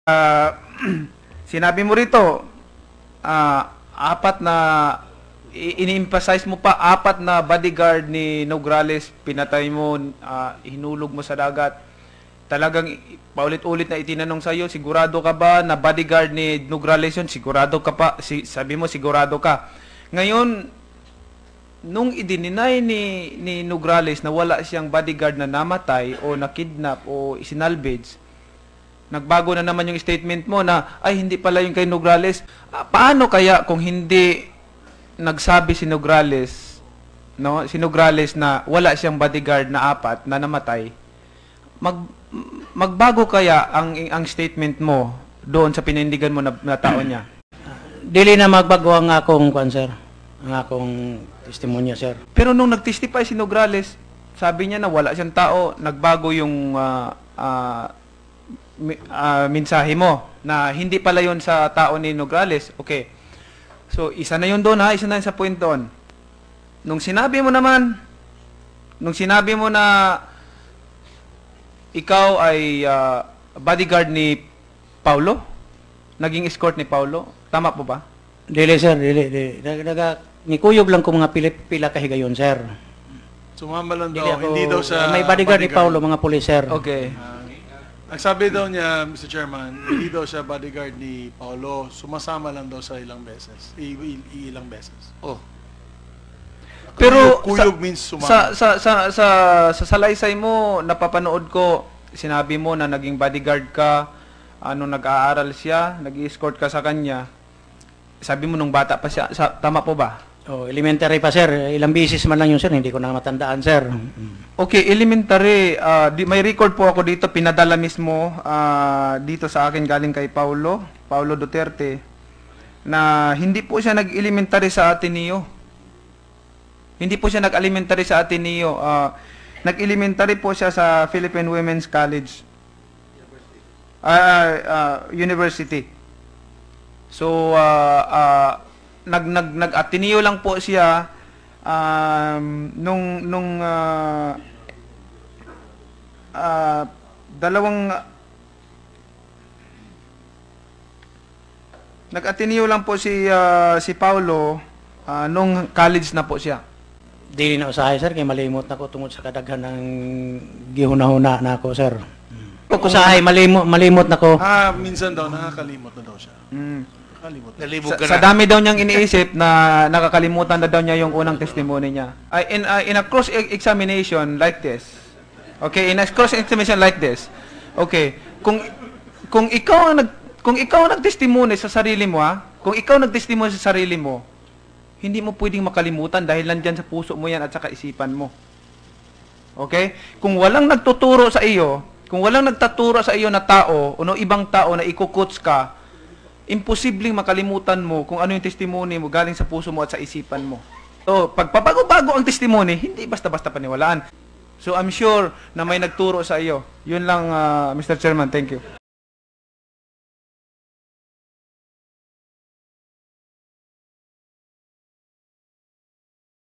Ah, sinabi mo rito, apat na, ini-emphasize mo pa, apat na bodyguard ni Nograles, pinatay mo, hinulog mo sa dagat. Talagang paulit-ulit na itinanong sa'yo, sigurado ka ba na bodyguard ni Nograles yun? Sigurado ka pa, sabi mo sigurado ka. Ngayon, nung idininay ni Nograles na wala siyang bodyguard na namatay o nakidnap o isinalvage, nagbago na naman yung statement mo na, ay, hindi pala yung kay Nograles. Paano kaya kung hindi nagsabi si Nograles, no, si Nograles na wala siyang bodyguard na apat na namatay, magbago kaya ang statement mo doon sa pinindigan mo na tao niya? Dili na magbago ang akong kwan, sir. Ang akong testimonya, sir. Pero nung nagtestify si Nograles, sabi niya na wala siyang tao, nagbago yung mensahe mo na hindi pala yon sa tao ni Nograles. Okay. So, isa na yun doon ha, isa na yun sa point doon. Nung sinabi mo na ikaw ay bodyguard ni Paulo, naging escort ni Paulo, tama po ba? Dili, sir, dili. Nikuyog lang ko mga pila kahigayon, sir. Sumama lang Dili daw, ako, hindi daw sa may bodyguard ni Paulo, mga pulis, sir. Okay. Ang sabi daw niya, Mr. Chairman, hindi daw siya bodyguard ni Paulo, sumasama lang daw sa ilang beses. Ilang beses. Oh. Pero kuyog means sumama. sa salaysay mo, napapanood ko, sinabi mo na naging bodyguard ka, nag-aaral siya, nag-escort ka sa kanya. Sabi mo nung bata pa siya, tama po ba? Oh, elementary pa, sir. Ilang bisis man lang yun, sir. Hindi ko na matandaan, sir. Okay, elementary. May record po ako dito, pinadala mismo dito sa akin galing kay Paulo Duterte, na hindi po siya nag-elementary sa Ateneo. Hindi po siya nag-elementary sa Ateneo. Nag-elementary po siya sa Philippine Women's College. University. So, nag-Ateneo lang po siya nag-Ateneo lang po si Paulo nung college na po siya. Dili na usahay, sir, kay malimot na ko tungod sa kadaghan ng gihuna-huna na ako, sir. Kung usahay, malimot na ko. Minsan daw, nakakalimot na daw siya. Sa dami daw niyang iniisip na nakakalimutan na daw niya yung unang testimony niya. In a cross-examination like this, okay, in a cross-examination like this, okay, kung ikaw nagtestimony sa sarili mo, kung ikaw nagtestimony sa sarili mo, hindi mo pwedeng makalimutan dahil nandiyan sa puso mo yan at sa kaisipan mo. Okay? Kung walang nagtuturo sa iyo, kung walang nagtaturo sa iyo na tao o no ibang tao na ikukuts ka, imposibleng makalimutan mo kung ano yung testimony mo galing sa puso mo at sa isipan mo. So, pagpabago-bago ang testimony, hindi basta-basta paniwalaan. So, I'm sure na may nagturo sa iyo. Yun lang, Mr. Chairman. Thank you.